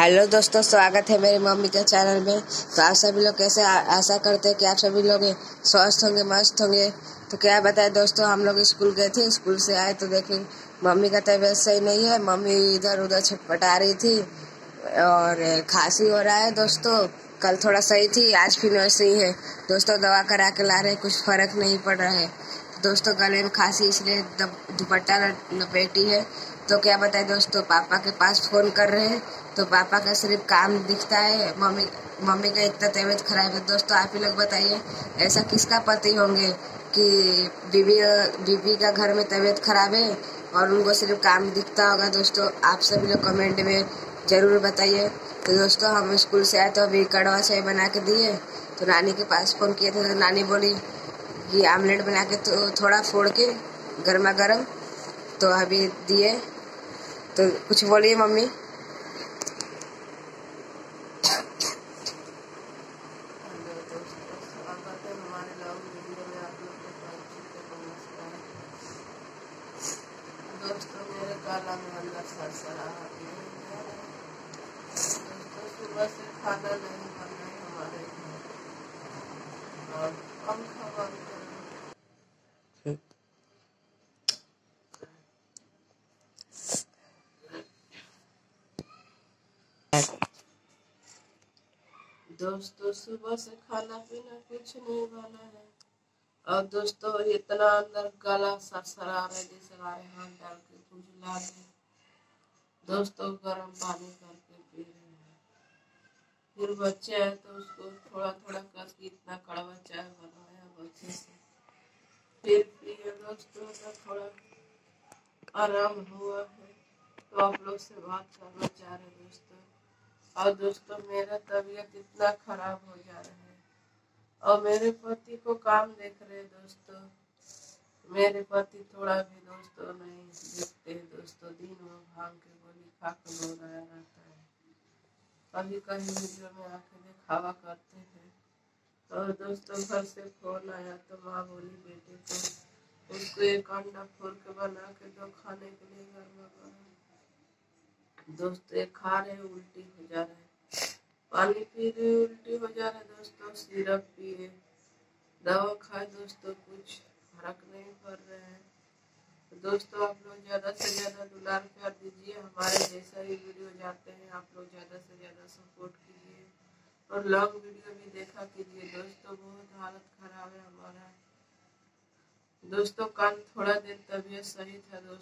Hello दोस्तों, स्वागत है मेरी मम्मी के चैनल में। तो आप सभी लोग कैसे आशा करते हैं कि आप सभी लोग स्वस्थ होंगे, मस्त होंगे। तो क्या बताए दोस्तों, हम लोग स्कूल गए थे, स्कूल से आए तो देखे मम्मी का तबीयत सही नहीं है। मम्मी इधर उधर छटपटा रही थी और खांसी हो रहा है दोस्तों। कल थोड़ा सही थी, आज फिर वैसे ही है दोस्तों। दवा करा के ला रहे, कुछ फर्क नहीं पड़ रहा है दोस्तों। गले में खांसी, इसलिए दुपट्टा लपेटी है। तो क्या बताए दोस्तों, पापा के पास फोन कर रहे हैं तो पापा का सिर्फ काम दिखता है। मम्मी का इतना तबीयत खराब है दोस्तों। आप ही लोग बताइए, ऐसा किसका पति होंगे कि बीवी का घर में तबीयत खराब है और उनको सिर्फ काम दिखता होगा दोस्तों। आप सभी लोग कमेंट में जरूर बताइए। तो दोस्तों, हम स्कूल से आए तो अभी कड़वा चाय बना के दिए। तो नानी के पास फोन किए थे तो नानी बोली कि आमलेट बना के तो थोड़ा फोड़ के गर्मा गर्म तो अभी दिए। तो कुछ बोलिए मम्मी। दोस्तों, मेरे गला में अंदर सरसराहट है। दोस्तों, सुबह से खाना नहीं बना है हमारे घर और पंखा बंद कर। दोस्तों, सुबह से खाना पीना कुछ नहीं बना है और दोस्तों इतना अंदर गला सरसरा रहा है जैसे हमारे हाथ डाल के खुजला दे। दोस्तों, गर्म पानी करके पी रहे हैं। फिर बच्चे आए तो उसको थोड़ा थोड़ा करके इतना कड़वा चाय बनाया बच्चे से, फिर पिए दोस्तों। तो थोड़ा आराम हुआ है तो आप लोग से बात करना चाह रहे दोस्तों। और दोस्तों, मेरा तबीयत इतना खराब हो जा रहा है और मेरे पति को काम देख रहे दोस्तों। मेरे पति थोड़ा भी दोस्तों नहीं देखते दोस्तों। दिन में भांग के गोली खा के लोराया रहता है। कभी कहीं वीडियो में आके दिखावा करते हैं। और दोस्तों, घर से फोन आया तो माँ बोली बेटे को उसको एक अंडा फोड़ के बना के दो खाने के लिए गर्मा गर्म। दोस्तों, ये खा रहे उल्टी हो जा रहे, पानी पी रहे उल्टी हो जा रहे दोस्तों, सिरप पिए, दवा खाए दोस्तों, कुछ फर्क नहीं पड़ रहा है। तो दोस्तों, आप लोग ज़्यादा से ज़्यादा दुलार प्यार दीजिए। हमारे जैसा ही वीडियो जाते हैं आप लोग ज़्यादा से ज़्यादा सपोर्ट कीजिए और लॉन्ग वीडियो भी देखा कीजिए दोस्तों। बहुत हालत खराब है हमारा दोस्तों। कल थोड़ा दिन तबीयत सही था दोस्तों।